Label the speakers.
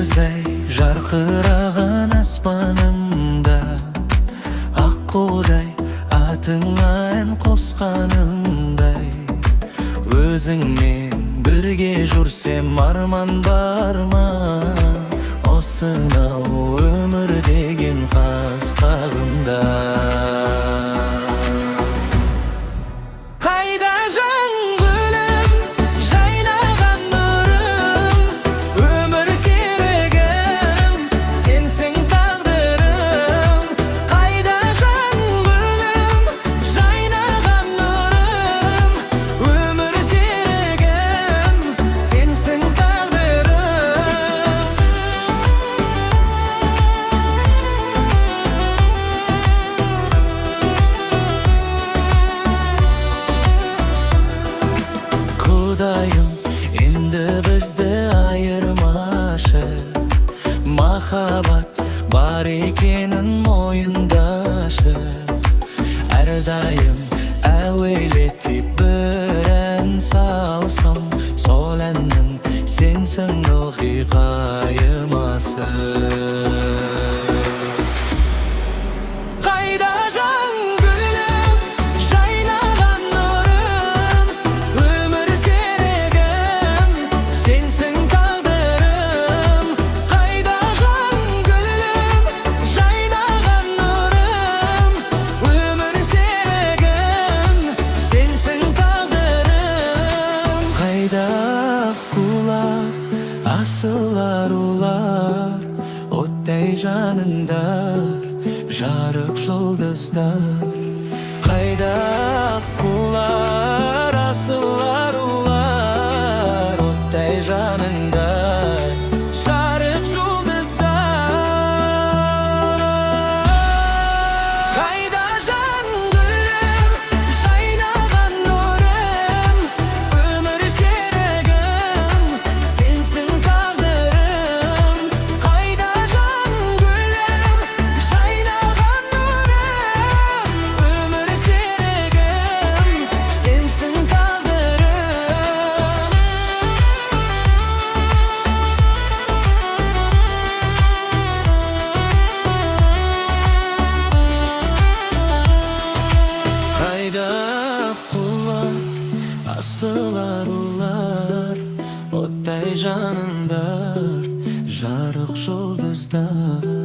Speaker 1: жұлдыздай жарқыраған аспанымда, аққудай атыңа ән қосқаныңдай, өзіңмен бірге жүрсем арман бар ма? Осынау өмір деген қас қағымда. Қайда жан гүлім, жайнаған нұрым, өмір серігім, сенсің тағдырым. Қайда жан гүлім, жайнаған нұрым, өмір серігім, сенсің тағдырым. Құдайым енді бізді айырмашы, махаббат бар екенін мойындашы. Әрдайым әуелетіп бір ән салсам, сол әннің сенсің ылғи қайырмасы. Қайда жан гүлім, жайнаған нұрым, өмір серігім, сенсің тағдырым. Қайда жан гүлім, жайнаған нұрым, өмір серігім, сенсің тағдырым. Қайда аққулар, асыл арулар, оттай жаныңдар, жарық жұлдыздар. Қайда аққулар, асыл арулар, оттай жаныңдар, жарық жұлдыздар. Қайда жан гүлім, жайнаған нұрым, өмір серігім, сенсің тағдырым. Қайда жан гүлім, жайнаған нұрым, өмір серігім, сенсің тағдырым. Қайда аққулар, асыл арулар, оттай жаныңдар, жарық жұлдыздар.